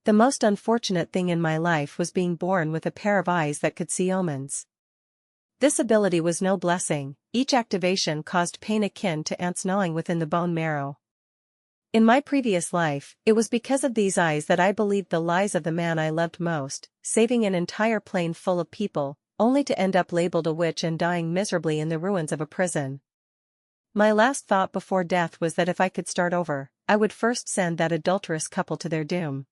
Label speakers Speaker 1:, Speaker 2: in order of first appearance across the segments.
Speaker 1: The most unfortunate thing in my life was being born with a pair of eyes that could see omens. This ability was no blessing, each activation caused pain akin to ants gnawing within the bone marrow. In my previous life, it was because of these eyes that I believed the lies of the man I loved most, saving an entire plane full of people, only to end up labeled a witch and dying miserably in the ruins of a prison. My last thought before death was that if I could start over, I would first send that adulterous couple to their doom.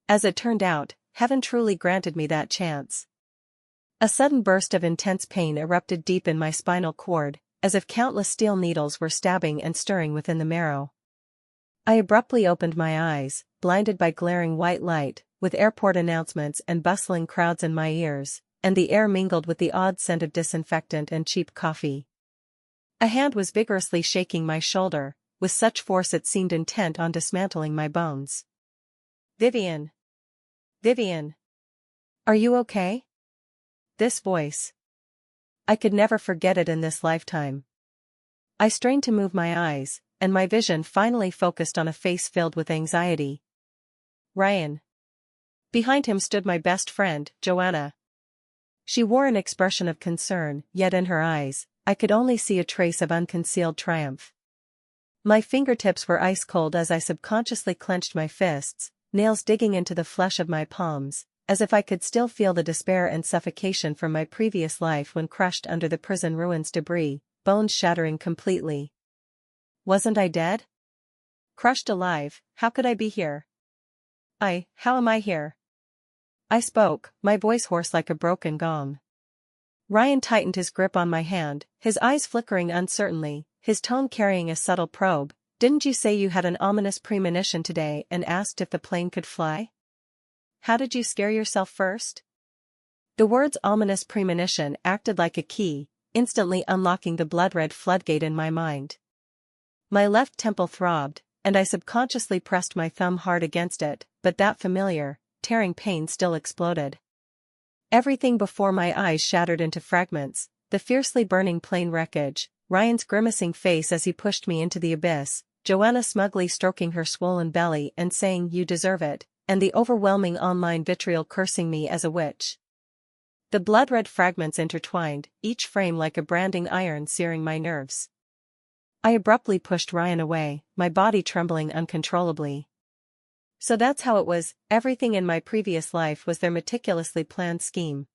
Speaker 1: As it turned out, heaven truly granted me that chance. A sudden burst of intense pain erupted deep in my spinal cord, as if countless steel needles were stabbing and stirring within the marrow. I abruptly opened my eyes, blinded by glaring white light, with airport announcements and bustling crowds in my ears, and the air mingled with the odd scent of disinfectant and cheap coffee. A hand was vigorously shaking my shoulder, with such force it seemed intent on dismantling my bones. "Vivian! Vivian! Are you okay?" This voice. I could never forget it in this lifetime. I strained to move my eyes, and my vision finally focused on a face filled with anxiety. Ryan. Behind him stood my best friend, Joanna. She wore an expression of concern, yet in her eyes, I could only see a trace of unconcealed triumph. My fingertips were ice cold as I subconsciously clenched my fists, nails digging into the flesh of my palms, as if I could still feel the despair and suffocation from my previous life when crushed under the prison ruins debris, bones shattering completely. Wasn't I dead? Crushed alive, how could I be here? How am I here? I spoke, my voice hoarse like a broken gong. Ryan tightened his grip on my hand, his eyes flickering uncertainly, his tone carrying a subtle probe. "Didn't you say you had an ominous premonition today and asked if the plane could fly? How did you scare yourself first?" The words ominous premonition acted like a key, instantly unlocking the blood-red floodgate in my mind. My left temple throbbed, and I subconsciously pressed my thumb hard against it, but that familiar, tearing pain still exploded. Everything before my eyes shattered into fragments, the fiercely burning plane wreckage, Ryan's grimacing face as he pushed me into the abyss, Joanna smugly stroking her swollen belly and saying "you deserve it," and the overwhelming online vitriol cursing me as a witch. The blood-red fragments intertwined, each frame like a branding iron searing my nerves. I abruptly pushed Ryan away, my body trembling uncontrollably. So that's how it was, everything in my previous life was their meticulously planned scheme.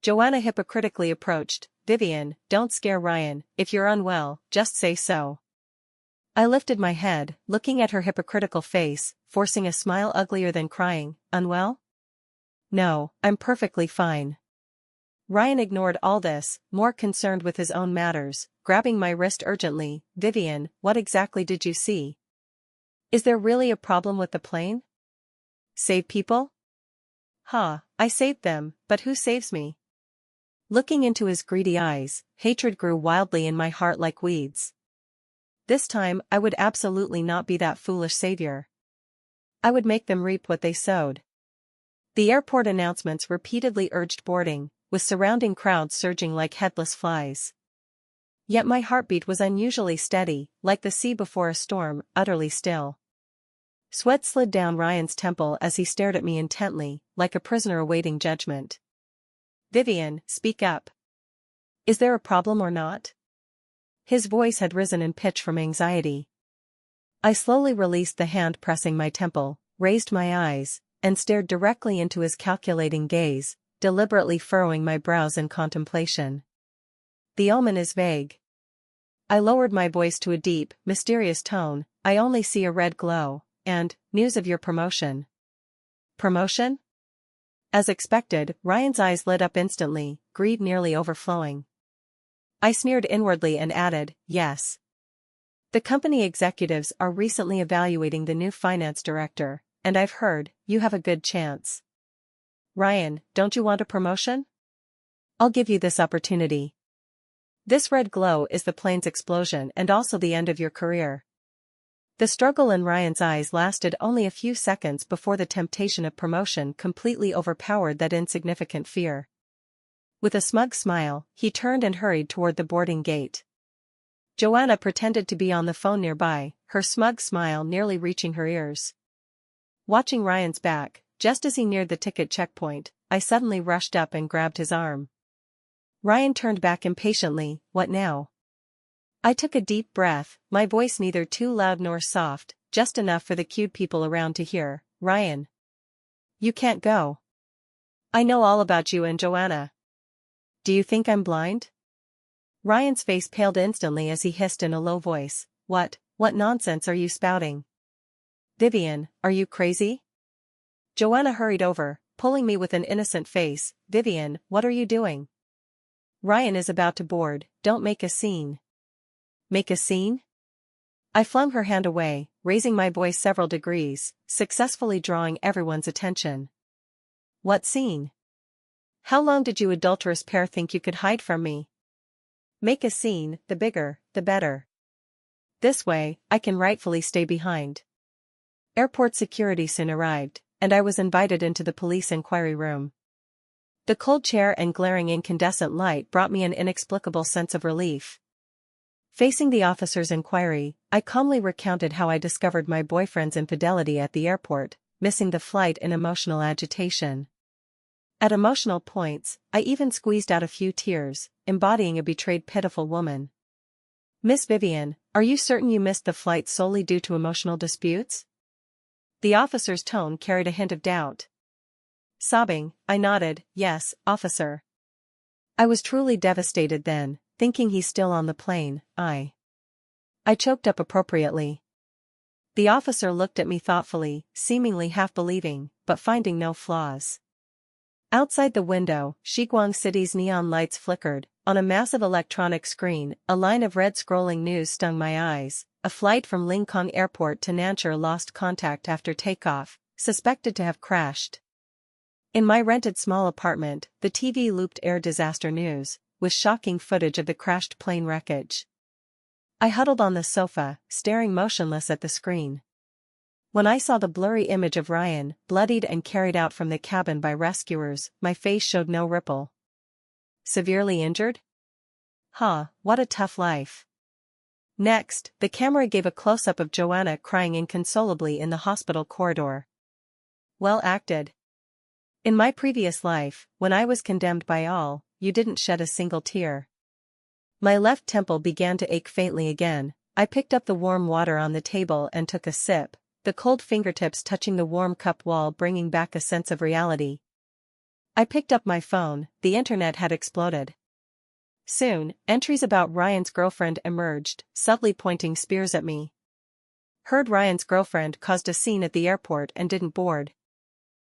Speaker 1: Joanna hypocritically approached. "Vivian, don't scare Ryan, if you're unwell, just say so." I lifted my head, looking at her hypocritical face, forcing a smile uglier than crying. "Unwell? No, I'm perfectly fine." Ryan ignored all this, more concerned with his own matters, grabbing my wrist urgently. "Vivian, what exactly did you see? Is there really a problem with the plane? Save people?" I saved them, but who saves me?" Looking into his greedy eyes, hatred grew wildly in my heart like weeds. This time I would absolutely not be that foolish savior. I would make them reap what they sowed. The airport announcements repeatedly urged boarding, with surrounding crowds surging like headless flies. Yet my heartbeat was unusually steady, like the sea before a storm, utterly still. Sweat slid down Ryan's temple as he stared at me intently, like a prisoner awaiting judgment. "Vivian, speak up. Is there a problem or not?" His voice had risen in pitch from anxiety. I slowly released the hand pressing my temple, raised my eyes, and stared directly into his calculating gaze, deliberately furrowing my brows in contemplation. "The omen is vague." I lowered my voice to a deep, mysterious tone. "I only see a red glow, and news of your promotion." "Promotion?" As expected, Ryan's eyes lit up instantly, greed nearly overflowing. I sneered inwardly and added, "Yes. The company executives are recently evaluating the new finance director, and I've heard you have a good chance. Ryan, don't you want a promotion? I'll give you this opportunity. This red glow is the plane's explosion and also the end of your career." The struggle in Ryan's eyes lasted only a few seconds before the temptation of promotion completely overpowered that insignificant fear. With a smug smile, he turned and hurried toward the boarding gate. Joanna pretended to be on the phone nearby, her smug smile nearly reaching her ears. Watching Ryan's back, just as he neared the ticket checkpoint, I suddenly rushed up and grabbed his arm. Ryan turned back impatiently. What now? I took a deep breath, my voice neither too loud nor soft, just enough for the cute people around to hear. Ryan. You can't go. I know all about you and Joanna. Do you think I'm blind? Ryan's face paled instantly as he hissed in a low voice. What nonsense are you spouting? Vivian, are you crazy? Joanna hurried over, pulling me with an innocent face. Vivian, what are you doing? Ryan is about to board, don't make a scene. Make a scene? I flung her hand away, raising my voice several degrees, successfully drawing everyone's attention. What scene? How long did you adulterous pair think you could hide from me? Make a scene, the bigger, the better. This way, I can rightfully stay behind. Airport security soon arrived, and I was invited into the police inquiry room. The cold chair and glaring incandescent light brought me an inexplicable sense of relief. Facing the officer's inquiry, I calmly recounted how I discovered my boyfriend's infidelity at the airport, missing the flight in emotional agitation. At emotional points, I even squeezed out a few tears, embodying a betrayed pitiful woman. Miss Vivian, are you certain you missed the flight solely due to emotional disputes? The officer's tone carried a hint of doubt. Sobbing, I nodded, yes, officer. I was truly devastated then, thinking he's still on the plane. I choked up appropriately. The officer looked at me thoughtfully, seemingly half believing, but finding no flaws. Outside the window, Shiguang City's neon lights flickered. On a massive electronic screen, a line of red scrolling news stung my eyes. A flight from Lincoln Airport to Nanchur lost contact after takeoff, suspected to have crashed. In my rented small apartment, the TV looped air disaster news, with shocking footage of the crashed plane wreckage. I huddled on the sofa, staring motionless at the screen. When I saw the blurry image of Ryan, bloodied and carried out from the cabin by rescuers, my face showed no ripple. Severely injured? What a tough life. Next, the camera gave a close-up of Joanna crying inconsolably in the hospital corridor. Well acted. In my previous life, when I was condemned by all, you didn't shed a single tear. My left temple began to ache faintly again. I picked up the warm water on the table and took a sip, the cold fingertips touching the warm cup wall bringing back a sense of reality. I picked up my phone, the internet had exploded. Soon, entries about Ryan's girlfriend emerged, subtly pointing spears at me. Heard Ryan's girlfriend caused a scene at the airport and didn't board.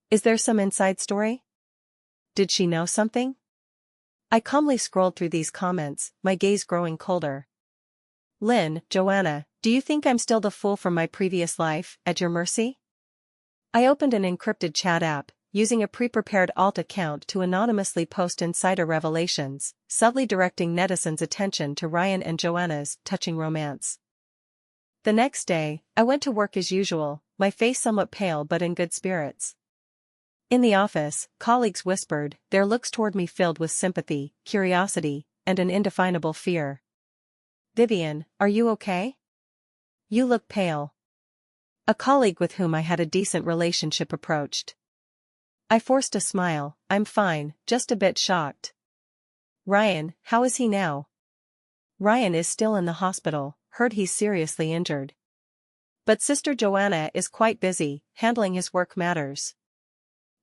Speaker 1: Is there some inside story? Did she know something? I calmly scrolled through these comments, my gaze growing colder. Lynn, Joanna, do you think I'm still the fool from my previous life, at your mercy? I opened an encrypted chat app, using a pre-prepared alt account to anonymously post insider revelations, subtly directing netizens' attention to Ryan and Joanna's touching romance. The next day, I went to work as usual, my face somewhat pale but in good spirits. In the office, colleagues whispered, their looks toward me filled with sympathy, curiosity, and an indefinable fear. Vivian, are you okay? You look pale. A colleague with whom I had a decent relationship approached. I forced a smile. I'm fine, just a bit shocked. Ryan, how is he now? Ryan is still in the hospital, heard he's seriously injured. But Sister Joanna is quite busy, handling his work matters.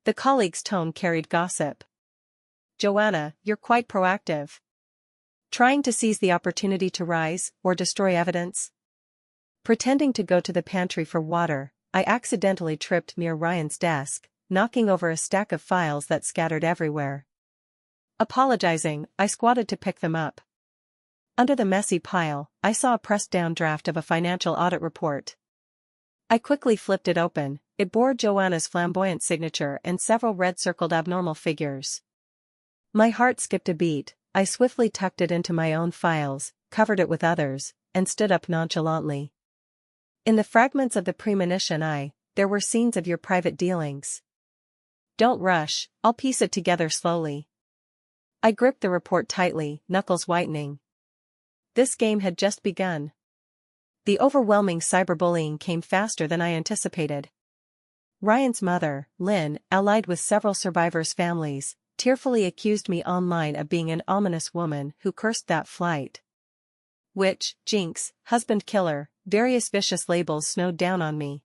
Speaker 1: The colleague's tone carried gossip. Joanna, you're quite proactive. Trying to seize the opportunity to rise, or destroy evidence? Pretending to go to the pantry for water, I accidentally tripped near Ryan's desk, knocking over a stack of files that scattered everywhere. Apologizing, I squatted to pick them up. Under the messy pile, I saw a pressed-down draft of a financial audit report. I quickly flipped it open. It bore Joanna's flamboyant signature and several red-circled abnormal figures. My heart skipped a beat. I swiftly tucked it into my own files, covered it with others, and stood up nonchalantly. In the fragments of the premonition there were scenes of your private dealings. Don't rush, I'll piece it together slowly. I gripped the report tightly, knuckles whitening. This game had just begun. The overwhelming cyberbullying came faster than I anticipated. Ryan's mother, Lynn, allied with several survivors' families, tearfully accused me online of being an ominous woman who cursed that flight. Witch, jinx, husband killer, various vicious labels snowed down on me.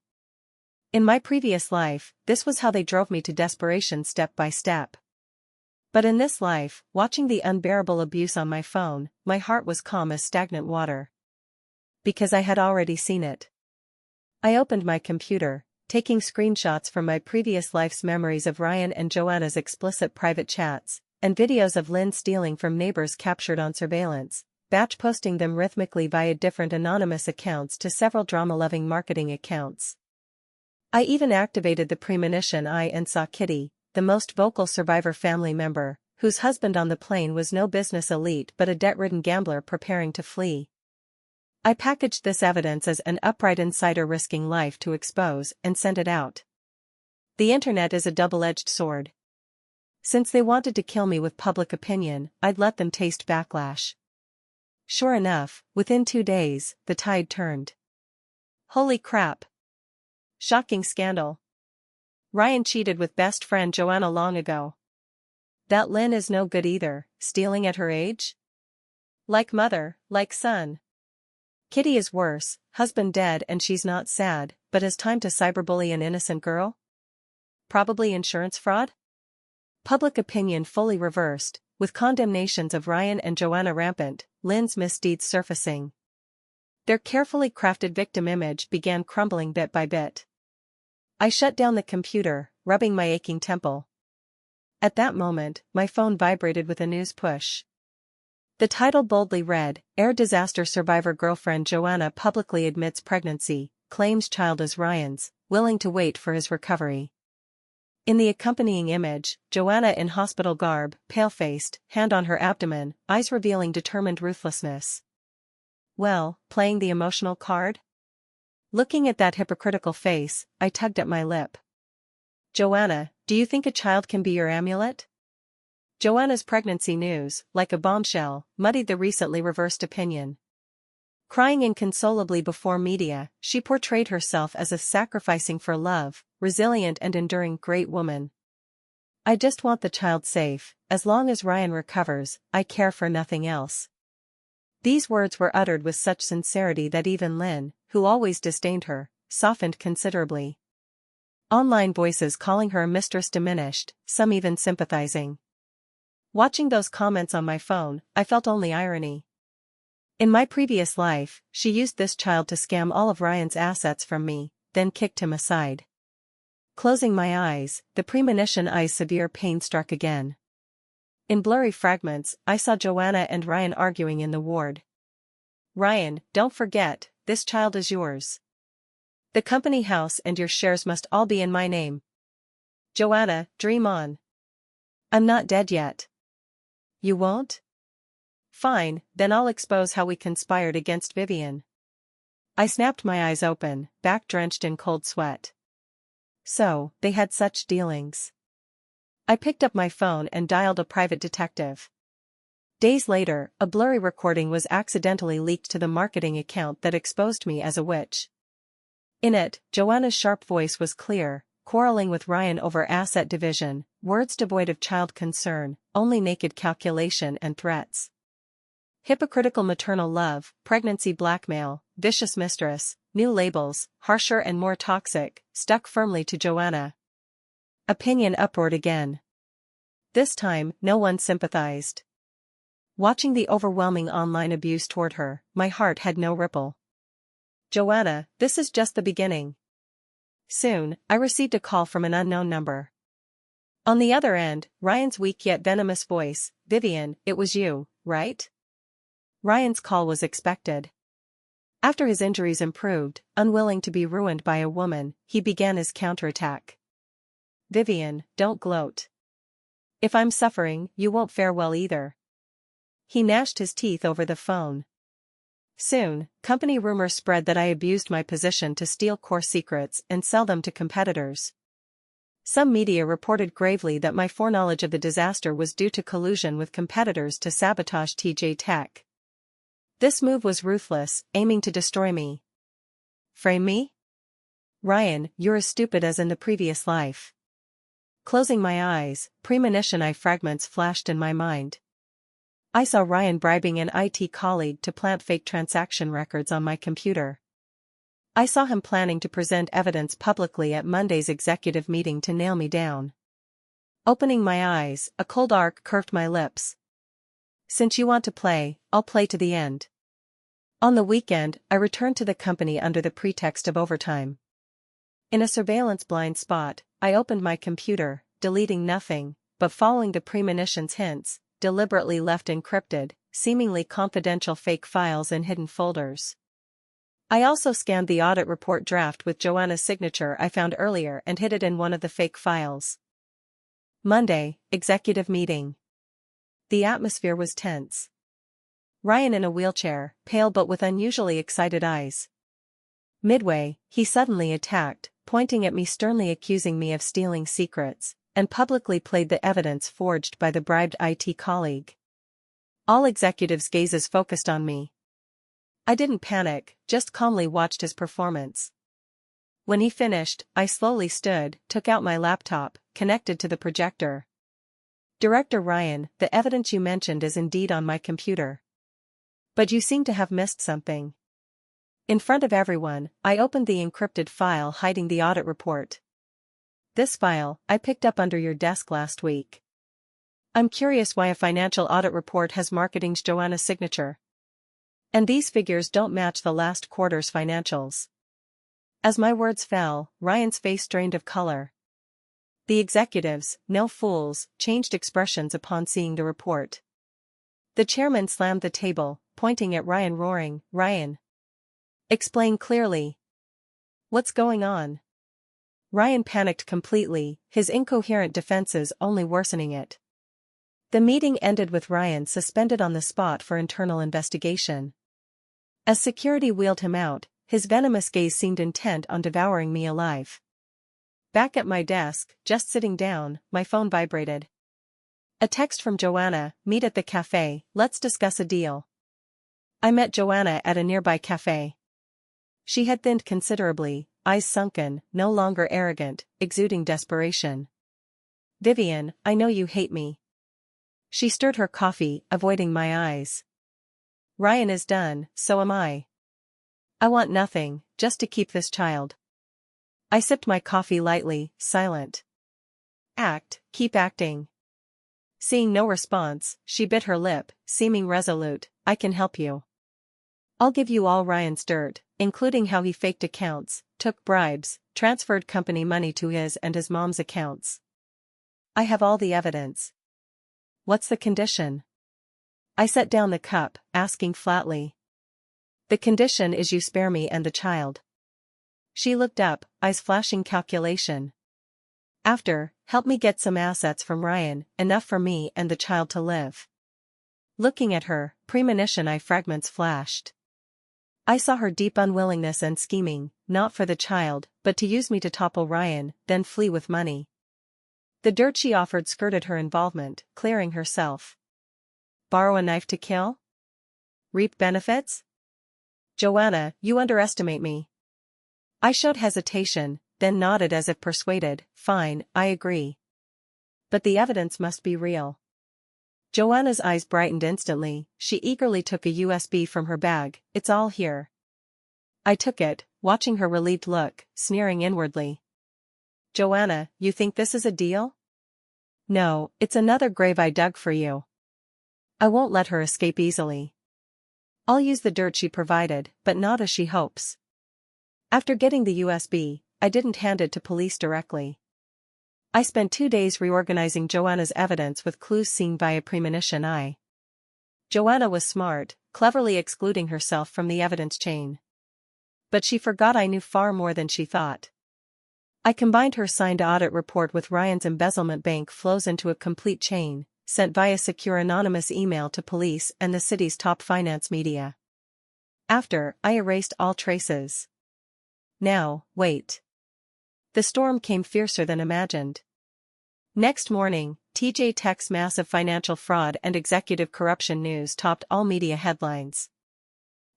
Speaker 1: In my previous life, this was how they drove me to desperation step by step. But in this life, watching the unbearable abuse on my phone, my heart was calm as stagnant water. Because I had already seen it. I opened my computer, taking screenshots from my previous life's memories of Ryan and Joanna's explicit private chats, and videos of Lynn stealing from neighbors captured on surveillance, batch posting them rhythmically via different anonymous accounts to several drama-loving marketing accounts. I even activated the premonition eye and saw Kitty, the most vocal survivor family member, whose husband on the plane was no business elite but a debt-ridden gambler preparing to flee. I packaged this evidence as an upright insider risking life to expose and sent it out. The internet is a double-edged sword. Since they wanted to kill me with public opinion, I'd let them taste backlash. Sure enough, within 2 days, the tide turned. Holy crap! Shocking scandal. Ryan cheated with best friend Joanna long ago. That Lynn is no good either, stealing at her age? Like mother, like son. Kitty is worse, husband dead and she's not sad, but has time to cyberbully an innocent girl? Probably insurance fraud? Public opinion fully reversed, with condemnations of Ryan and Joanna rampant, Lynn's misdeeds surfacing. Their carefully crafted victim image began crumbling bit by bit. I shut down the computer, rubbing my aching temple. At that moment, my phone vibrated with a news push. The title boldly read, Air Disaster Survivor Girlfriend Joanna Publicly Admits Pregnancy, Claims Child is Ryan's, Willing to Wait for His Recovery. In the accompanying image, Joanna in hospital garb, pale-faced, hand on her abdomen, eyes revealing determined ruthlessness. Well, playing the emotional card? Looking at that hypocritical face, I tugged at my lip. Joanna, do you think a child can be your amulet? Joanna's pregnancy news, like a bombshell, muddied the recently reversed opinion. Crying inconsolably before media, she portrayed herself as a sacrificing for love, resilient and enduring great woman. I just want the child safe, as long as Ryan recovers, I care for nothing else. These words were uttered with such sincerity that even Lynn, who always disdained her, softened considerably. Online voices calling her a mistress diminished, some even sympathizing. Watching those comments on my phone, I felt only irony. In my previous life, she used this child to scam all of Ryan's assets from me, then kicked him aside. Closing my eyes, the premonition eye's severe pain struck again. In blurry fragments, I saw Joanna and Ryan arguing in the ward. Ryan, don't forget, this child is yours. The company house and your shares must all be in my name. Joanna, dream on. I'm not dead yet. You won't? Fine, then I'll expose how we conspired against Vivian. I snapped my eyes open, back drenched in cold sweat. So, they had such dealings. I picked up my phone and dialed a private detective. Days later, a blurry recording was accidentally leaked to the marketing account that exposed me as a witch. In it, Joanna's sharp voice was clear, quarreling with Ryan over asset division, words devoid of child concern, only naked calculation and threats. Hypocritical maternal love, pregnancy blackmail, vicious mistress, new labels, harsher and more toxic, stuck firmly to Joanna. Opinion uproared again. This time, no one sympathized. Watching the overwhelming online abuse toward her, my heart had no ripple. Joanna, this is just the beginning. Soon, I received a call from an unknown number. On the other end, Ryan's weak yet venomous voice, Vivian, it was you, right? Ryan's call was expected. After his injuries improved, unwilling to be ruined by a woman, he began his counterattack. Vivian, don't gloat. If I'm suffering, you won't fare well either. He gnashed his teeth over the phone. Soon, company rumors spread that I abused my position to steal core secrets and sell them to competitors. Some media reported gravely that my foreknowledge of the disaster was due to collusion with competitors to sabotage TJ Tech. This move was ruthless, aiming to destroy me. Frame me? Ryan, you're as stupid as in the previous life. Closing my eyes, premonition fragments flashed in my mind. I saw Ryan bribing an IT colleague to plant fake transaction records on my computer. I saw him planning to present evidence publicly at Monday's executive meeting to nail me down. Opening my eyes, a cold arc curved my lips. Since you want to play, I'll play to the end. On the weekend, I returned to the company under the pretext of overtime. In a surveillance blind spot, I opened my computer, deleting nothing, but following the premonition's hints, deliberately left encrypted, seemingly confidential fake files in hidden folders. I also scanned the audit report draft with Joanna's signature I found earlier and hid it in one of the fake files. Monday, executive meeting. The atmosphere was tense. Ryan in a wheelchair, pale but with unusually excited eyes. Midway, he suddenly attacked, pointing at me sternly accusing me of stealing secrets, and publicly played the evidence forged by the bribed IT colleague. All executives' gazes focused on me. I didn't panic, just calmly watched his performance. When he finished, I slowly stood, took out my laptop, connected to the projector. Director Ryan, the evidence you mentioned is indeed on my computer. But you seem to have missed something. In front of everyone, I opened the encrypted file hiding the audit report. This file, I picked up under your desk last week. I'm curious why a financial audit report has marketing's Joanna's signature. And these figures don't match the last quarter's financials. As my words fell, Ryan's face drained of color. The executives, no fools, changed expressions upon seeing the report. The chairman slammed the table, pointing at Ryan roaring, "Ryan! Explain clearly. What's going on?" Ryan panicked completely, his incoherent defenses only worsening it. The meeting ended with Ryan suspended on the spot for internal investigation. As security wheeled him out, his venomous gaze seemed intent on devouring me alive. Back at my desk, just sitting down, my phone vibrated. A text from Joanna, "Meet at the cafe, let's discuss a deal." I met Joanna at a nearby cafe. She had thinned considerably, eyes sunken, no longer arrogant, exuding desperation. "Vivian, I know you hate me." She stirred her coffee, avoiding my eyes. "Ryan is done, so am I. I want nothing, just to keep this child." I sipped my coffee lightly, silent. Keep acting." Seeing no response, she bit her lip, seeming resolute. "I can help you. I'll give you all Ryan's dirt, including how he faked accounts, took bribes, transferred company money to his and his mom's accounts. I have all the evidence." "What's the condition?" I set down the cup, asking flatly. "The condition is you spare me and the child." She looked up, eyes flashing calculation. "After, help me get some assets from Ryan, enough for me and the child to live." Looking at her, premonition fragments flashed. I saw her deep unwillingness and scheming, not for the child, but to use me to topple Ryan, then flee with money. The dirt she offered skirted her involvement, clearing herself. Borrow a knife to kill? Reap benefits? "Joanna, you underestimate me." I showed hesitation, then nodded as if persuaded. "Fine, I agree. But the evidence must be real." Joanna's eyes brightened instantly, she eagerly took a USB from her bag. "It's all here." I took it, watching her relieved look, sneering inwardly. "Joanna, you think this is a deal?" "No, it's another grave I dug for you. I won't let her escape easily. I'll use the dirt she provided, but not as she hopes." After getting the USB, I didn't hand it to police directly. I spent 2 days reorganizing Joanna's evidence with clues seen via premonition eye. Joanna was smart, cleverly excluding herself from the evidence chain. But she forgot I knew far more than she thought. I combined her signed audit report with Ryan's embezzlement bank flows into a complete chain, sent via secure anonymous email to police and the city's top finance media. After, I erased all traces. Now, wait. The storm came fiercer than imagined. Next morning, TJ Tech's massive financial fraud and executive corruption news topped all media headlines.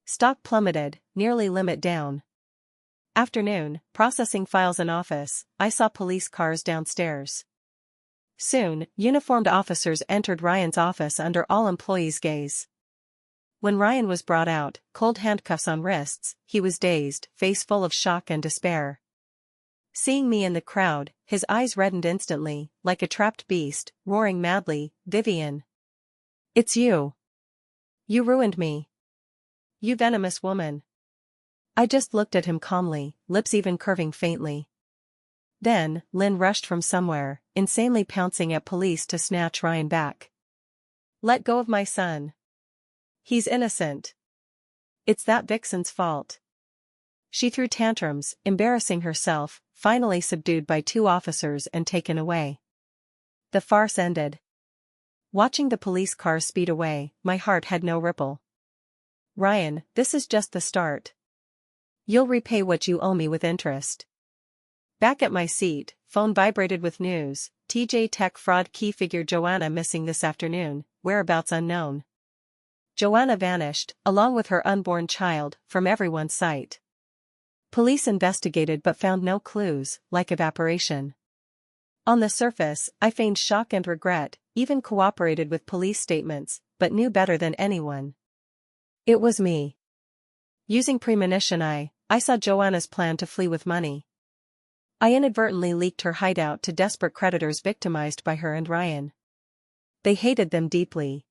Speaker 1: Stock plummeted, nearly limit down. Afternoon, processing files in office, I saw police cars downstairs. Soon, uniformed officers entered Ryan's office under all employees' gaze. When Ryan was brought out, cold handcuffs on wrists, he was dazed, face full of shock and despair. Seeing me in the crowd, his eyes reddened instantly, like a trapped beast, roaring madly, "Vivian! It's you! You ruined me! You venomous woman!" I just looked at him calmly, lips even curving faintly. Then, Lynn rushed from somewhere, insanely pouncing at police to snatch Ryan back. "Let go of my son. He's innocent. It's that vixen's fault." She threw tantrums, embarrassing herself, finally subdued by 2 officers and taken away. The farce ended. Watching the police car speed away, my heart had no ripple. "Ryan, this is just the start. You'll repay what you owe me with interest." Back at my seat, phone vibrated with news: TJ Tech fraud key figure Joanna missing this afternoon, whereabouts unknown. Joanna vanished, along with her unborn child, from everyone's sight. Police investigated but found no clues, like evaporation. On the surface, I feigned shock and regret, even cooperated with police statements, but knew better than anyone. It was me. Using premonition I saw Joanna's plan to flee with money. I inadvertently leaked her hideout to desperate creditors victimized by her and Ryan. They hated them deeply.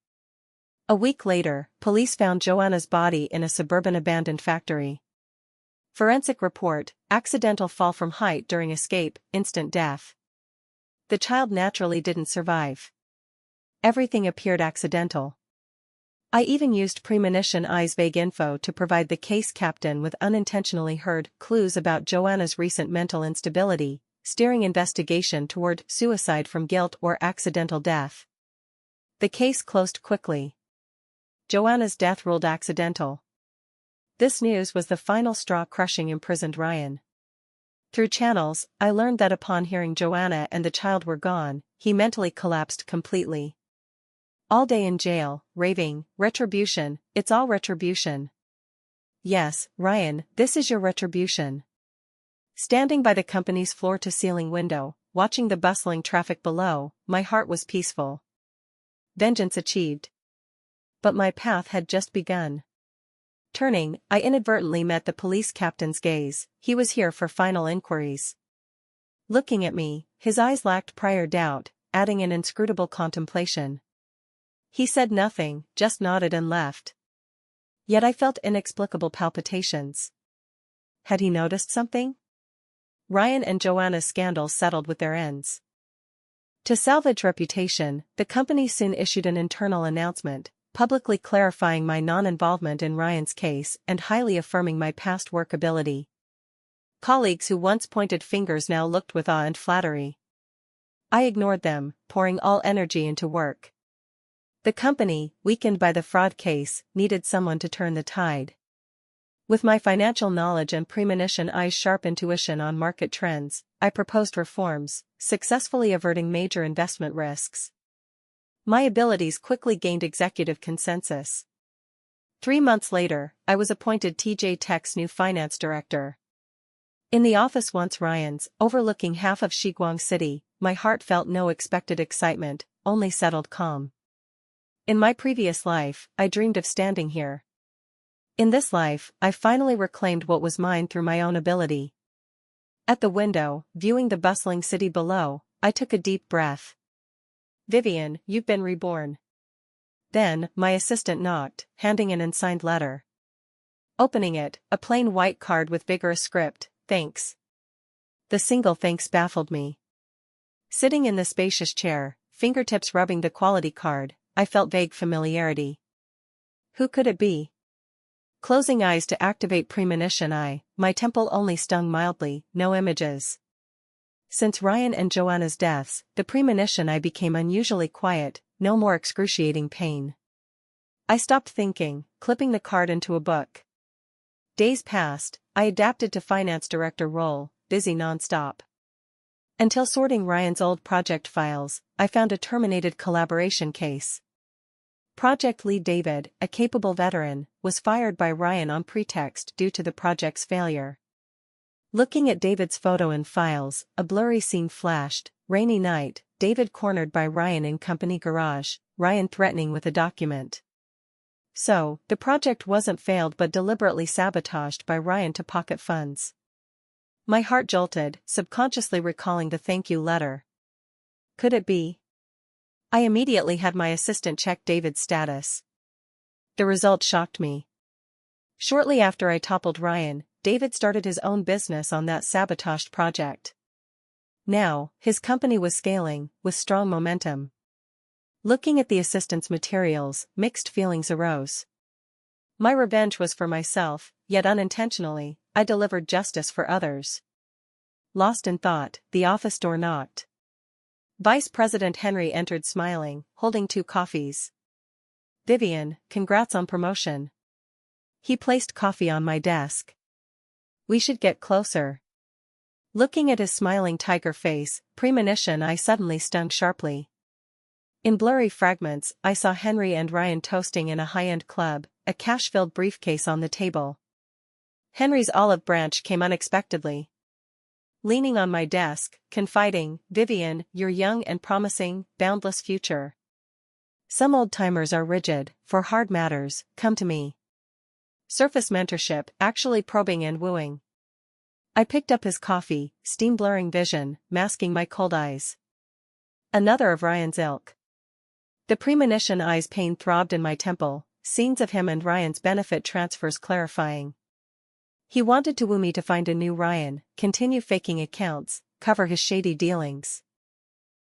Speaker 1: A week later, police found Joanna's body in a suburban abandoned factory. Forensic report: accidental fall from height during escape, instant death. The child naturally didn't survive. Everything appeared accidental. I even used premonition I's vague info to provide the case captain with unintentionally heard clues about Joanna's recent mental instability, steering investigation toward suicide from guilt or accidental death. The case closed quickly. Joanna's death ruled accidental. This news was the final straw crushing imprisoned Ryan. Through channels, I learned that upon hearing Joanna and the child were gone, he mentally collapsed completely. All day in jail, raving, "Retribution, it's all retribution. Yes, Ryan, this is your retribution." Standing by the company's floor-to-ceiling window, watching the bustling traffic below, my heart was peaceful. Vengeance achieved. But my path had just begun. Turning, I inadvertently met the police captain's gaze. He was here for final inquiries. Looking at me, his eyes lacked prior doubt, adding an inscrutable contemplation. He said nothing, just nodded and left. Yet I felt inexplicable palpitations. Had he noticed something? Ryan and Joanna's scandal settled with their ends. To salvage reputation, the company soon issued an internal announcement, publicly clarifying my non-involvement in Ryan's case and highly affirming my past work ability. Colleagues who once pointed fingers now looked with awe and flattery. I ignored them, pouring all energy into work. The company, weakened by the fraud case, needed someone to turn the tide. With my financial knowledge and premonition I's sharp intuition on market trends, I proposed reforms, successfully averting major investment risks. My abilities quickly gained executive consensus. 3 months later, I was appointed TJ Tech's new finance director. In the office once Ryan's, overlooking half of Shiguang City, my heart felt no expected excitement, only settled calm. In my previous life, I dreamed of standing here. In this life, I finally reclaimed what was mine through my own ability. At the window, viewing the bustling city below, I took a deep breath. "Vivian, you've been reborn." Then, my assistant knocked, handing an unsigned letter. Opening it, a plain white card with vigorous script: "Thanks." The single thanks baffled me. Sitting in the spacious chair, fingertips rubbing the quality card, I felt vague familiarity. Who could it be? Closing eyes to activate premonition my temple only stung mildly, no images. Since Ryan and Joanna's deaths, the premonition became unusually quiet, no more excruciating pain. I stopped thinking, clipping the card into a book. Days passed, I adapted to finance director role, busy non-stop. Until sorting Ryan's old project files, I found a terminated collaboration case. Project lead David, a capable veteran, was fired by Ryan on pretext due to the project's failure. Looking at David's photo in files, a blurry scene flashed. Rainy night, David cornered by Ryan in company garage, Ryan threatening with a document. So, the project wasn't failed but deliberately sabotaged by Ryan to pocket funds. My heart jolted, subconsciously recalling the thank you letter. Could it be? I immediately had my assistant check David's status. The result shocked me. Shortly after I toppled Ryan, David started his own business on that sabotaged project. Now, his company was scaling, with strong momentum. Looking at the assistant's materials, mixed feelings arose. My revenge was for myself, yet unintentionally, I delivered justice for others. Lost in thought, the office door knocked. Vice President Henry entered smiling, holding 2 coffees. "Vivian, congrats on promotion." He placed coffee on my desk. "We should get closer." Looking at his smiling tiger face, premonition I suddenly stung sharply. In blurry fragments, I saw Henry and Ryan toasting in a high-end club, a cash-filled briefcase on the table. Henry's olive branch came unexpectedly. Leaning on my desk, confiding, "Vivian, you're young and promising, boundless future. Some old-timers are rigid, for hard matters, come to me." Surface mentorship, actually probing and wooing. I picked up his coffee, steam blurring vision, masking my cold eyes. Another of Ryan's ilk. The premonition eyes pain throbbed in my temple, scenes of him and Ryan's benefit transfers clarifying. He wanted to woo me to find a new Ryan, continue faking accounts, cover his shady dealings.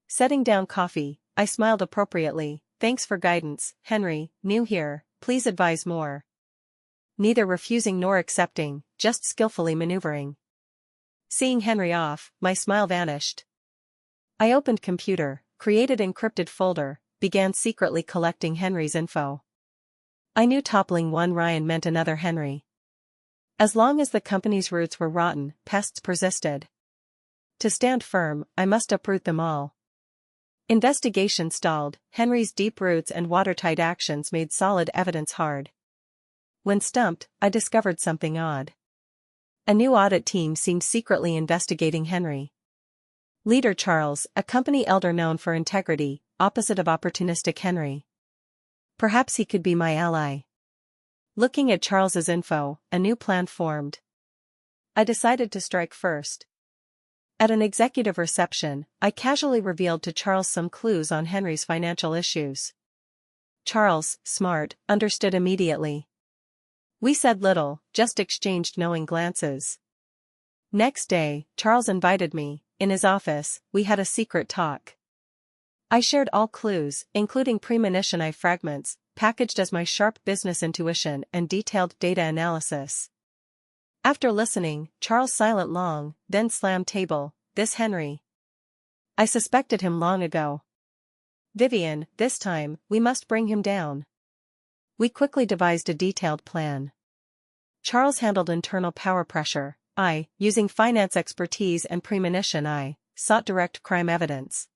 Speaker 1: Setting down coffee, I smiled appropriately. "Thanks for guidance, Henry, new here, please advise more." Neither refusing nor accepting, just skillfully maneuvering. Seeing Henry off, my smile vanished. I opened computer, created encrypted folder, began secretly collecting Henry's info. I knew toppling one Ryan meant another Henry. As long as the company's roots were rotten, pests persisted. To stand firm, I must uproot them all. Investigation stalled, Henry's deep roots and watertight actions made solid evidence hard. When stumped, I discovered something odd. A new audit team seemed secretly investigating Henry. Leader Charles, a company elder known for integrity, opposite of opportunistic Henry. Perhaps he could be my ally. Looking at Charles's info, a new plan formed. I decided to strike first. At an executive reception, I casually revealed to Charles some clues on Henry's financial issues. Charles, smart, understood immediately. We said little, just exchanged knowing glances. Next day, Charles invited me. In his office, we had a secret talk. I shared all clues, including premonition eye fragments, packaged as my sharp business intuition and detailed data analysis. After listening, Charles silent long, then slammed table. "This Henry. I suspected him long ago. Vivian, this time, we must bring him down." We quickly devised a detailed plan. Charles handled internal power pressure. I, using finance expertise and premonition I, sought direct crime evidence.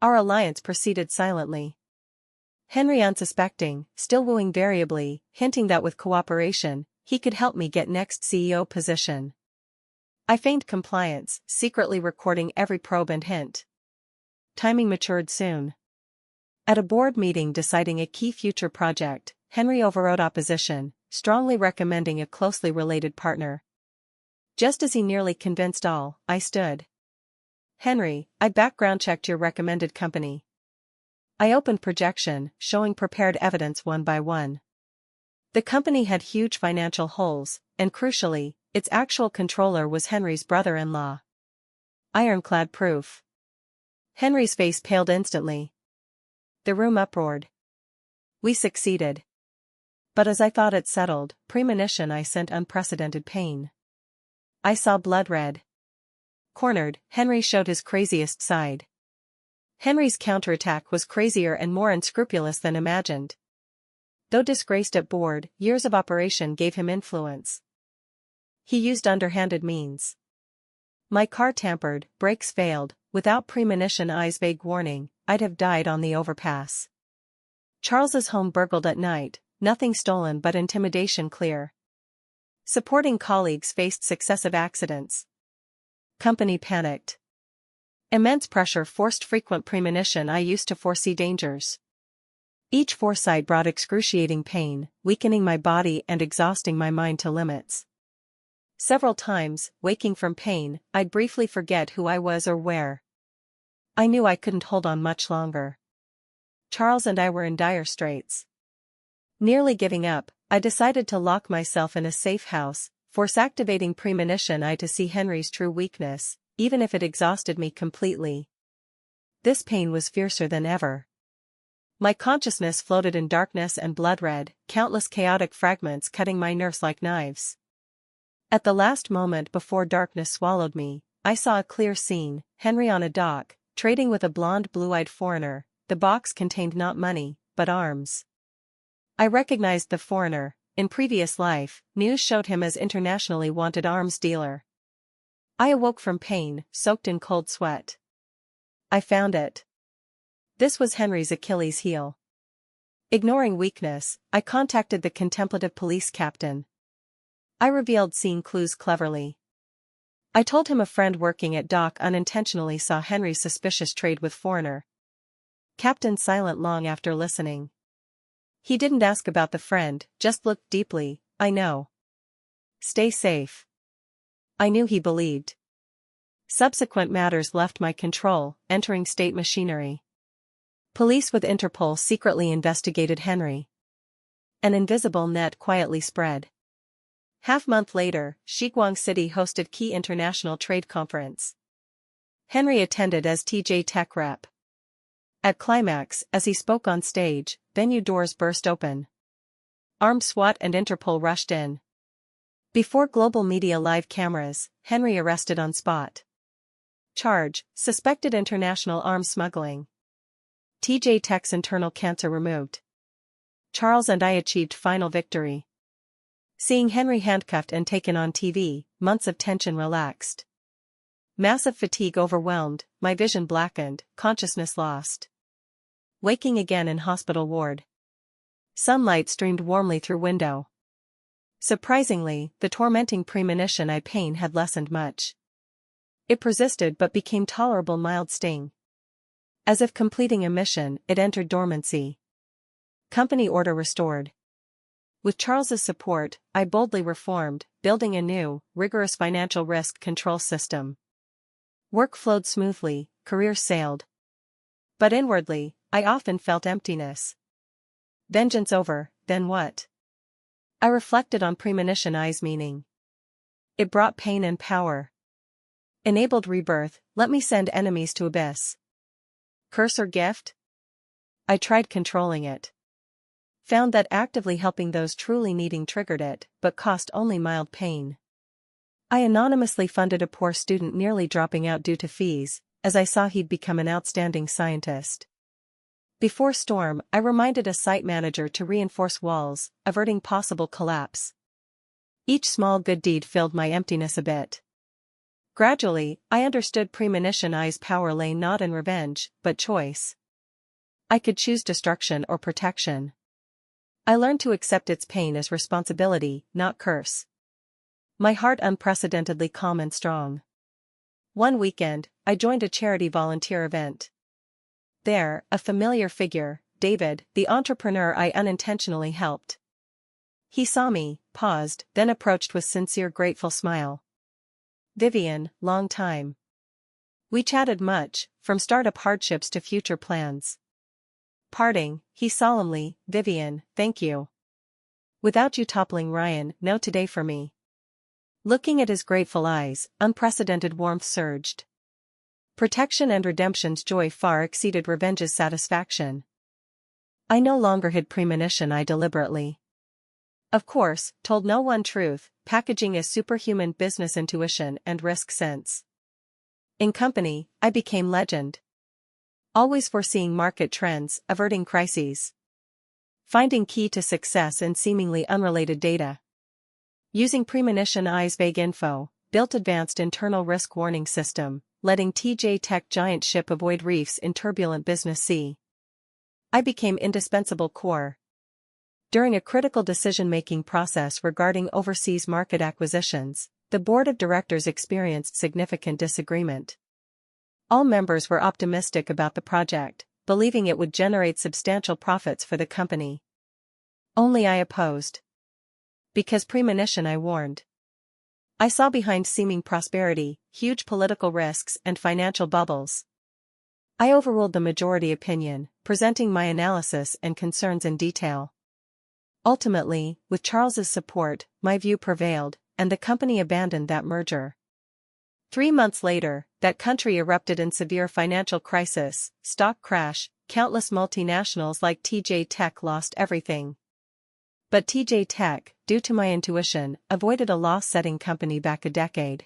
Speaker 1: Our alliance proceeded silently. Henry unsuspecting, still wooing variably, hinting that with cooperation, he could help me get next CEO position. I feigned compliance, secretly recording every probe and hint. Timing matured soon. At a board meeting deciding a key future project, Henry overrode opposition, strongly recommending a closely related partner. Just as he nearly convinced all, I stood. "Henry, I background checked your recommended company." I opened projection, showing prepared evidence one by one. The company had huge financial holes, and crucially, its actual controller was Henry's brother-in-law. Ironclad proof. Henry's face paled instantly. The room uproared. We succeeded. But as I thought it settled, premonition I sent unprecedented pain. I saw blood red. Cornered, Henry showed his craziest side. Henry's counterattack was crazier and more unscrupulous than imagined. Though disgraced at board, years of operation gave him influence. He used underhanded means. My car tampered, brakes failed, without premonition I's vague warning, I'd have died on the overpass. Charles's home burgled at night, nothing stolen but intimidation clear. Supporting colleagues faced successive accidents. Company panicked. Immense pressure forced frequent premonition. I used to foresee dangers. Each foresight brought excruciating pain, weakening my body and exhausting my mind to limits. Several times, waking from pain, I'd briefly forget who I was or where. I knew I couldn't hold on much longer. Charles and I were in dire straits. Nearly giving up, I decided to lock myself in a safe house, force activating premonition I to see Henry's true weakness, even if it exhausted me completely. This pain was fiercer than ever. My consciousness floated in darkness and blood red, countless chaotic fragments cutting my nerves like knives. At the last moment before darkness swallowed me, I saw a clear scene: Henry on a dock, trading with a blonde blue-eyed foreigner. The box contained not money, but arms. I recognized the foreigner. In previous life, news showed him as internationally wanted arms dealer. I awoke from pain, soaked in cold sweat. I found it. This was Henry's Achilles heel. Ignoring weakness, I contacted the contemplative police captain. I revealed scene clues cleverly. I told him a friend working at dock unintentionally saw Henry's suspicious trade with foreigner. Captain silent long after listening. He didn't ask about the friend, just looked deeply. I know. Stay safe. I knew he believed. Subsequent matters left my control, entering state machinery. Police with Interpol secretly investigated Henry. An invisible net quietly spread. Half-month later, Shiguang City hosted key international trade conference. Henry attended as TJ Tech rep. At climax, as he spoke on stage, venue doors burst open. Armed SWAT and Interpol rushed in. Before global media live cameras, Henry arrested on spot. Charge: suspected international arms smuggling. TJ Tech's internal cancer removed. Charles and I achieved final victory. Seeing Henry handcuffed and taken on TV, months of tension relaxed. Massive fatigue overwhelmed, my vision blackened, consciousness lost. Waking again in hospital ward. Sunlight streamed warmly through window. Surprisingly, the tormenting premonition I pain had lessened much. It persisted but became tolerable mild sting. As if completing a mission, it entered dormancy. Company order restored. With Charles's support, I boldly reformed, building a new, rigorous financial risk control system. Work flowed smoothly, careers sailed. But inwardly, I often felt emptiness. Vengeance over, then what? I reflected on premonition I's meaning. It brought pain and power. Enabled rebirth, let me send enemies to abyss. Curse or gift? I tried controlling it. Found that actively helping those truly needing triggered it, but cost only mild pain. I anonymously funded a poor student nearly dropping out due to fees, as I saw he'd become an outstanding scientist. Before storm, I reminded a site manager to reinforce walls, averting possible collapse. Each small good deed filled my emptiness a bit. Gradually, I understood premonition I's power lay not in revenge, but choice. I could choose destruction or protection. I learned to accept its pain as responsibility, not curse. My heart unprecedentedly calm and strong. One weekend, I joined a charity volunteer event. There, a familiar figure, David, the entrepreneur I unintentionally helped. He saw me, paused, then approached with sincere grateful smile. Vivian, long time. We chatted much, from startup hardships to future plans. Parting, he solemnly, Vivian, thank you. Without you toppling Ryan, no today for me. Looking at his grateful eyes, unprecedented warmth surged. Protection and redemption's joy far exceeded revenge's satisfaction. I no longer hid premonition I deliberately. Of course, told no one truth, packaging as superhuman business intuition and risk sense. In company, I became legend. Always foreseeing market trends, averting crises. Finding key to success in seemingly unrelated data. Using premonition I's vague info, built advanced internal risk warning system, letting TJ Tech giant ship avoid reefs in turbulent business sea. I became indispensable core. During a critical decision-making process regarding overseas market acquisitions, the board of directors experienced significant disagreement. All members were optimistic about the project, believing it would generate substantial profits for the company. Only I opposed. Because premonition, I warned. I saw behind seeming prosperity, huge political risks and financial bubbles. I overruled the majority opinion, presenting my analysis and concerns in detail. Ultimately, with Charles's support, my view prevailed, and the company abandoned that merger. 3 months later, that country erupted in severe financial crisis, stock crash, countless multinationals like TJ Tech lost everything. But TJ Tech, due to my intuition, avoided a loss-setting company back a decade.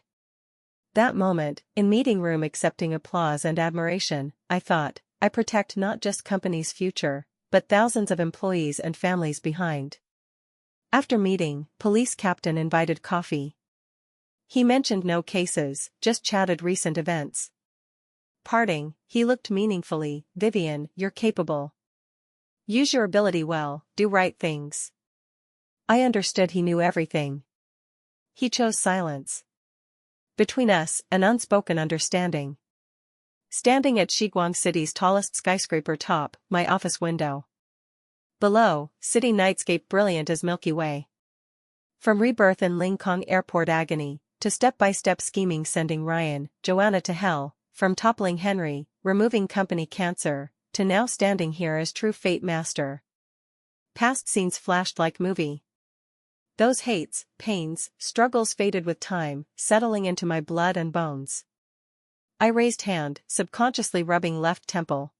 Speaker 1: That moment, in meeting room accepting applause and admiration, I thought, I protect not just company's future, but thousands of employees and families behind. After meeting, police captain invited coffee. He mentioned no cases, just chatted recent events. Parting, he looked meaningfully, Vivian, you're capable. Use your ability well, do right things. I understood he knew everything. He chose silence. Between us, an unspoken understanding. Standing at Shiguang City's tallest skyscraper top, my office window. Below, city nightscape brilliant as Milky Way. From rebirth in Lincoln Airport agony, to step-by-step scheming sending Ryan, Joanna to hell, from toppling Henry, removing company cancer, to now standing here as true fate master. Past scenes flashed like movie. Those hates, pains, struggles faded with time, settling into my blood and bones. I raised hand, subconsciously rubbing left temple.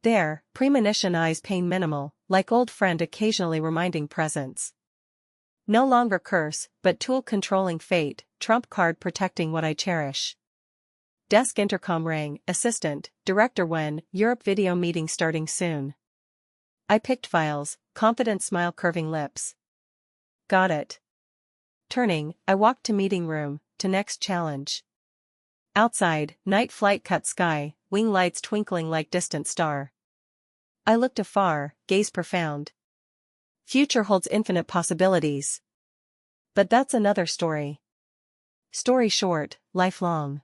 Speaker 1: There, premonition eyes pain minimal, like old friend occasionally reminding presence. No longer curse, but tool controlling fate, trump card protecting what I cherish. Desk intercom rang, assistant, director when, Europe video meeting starting soon. I picked files, confident smile curving lips. Got it. Turning, I walked to meeting room, to next challenge. Outside, night flight cut sky, wing lights twinkling like distant star. I looked afar, gaze profound. Future holds infinite possibilities. But that's another story. Story short, lifelong.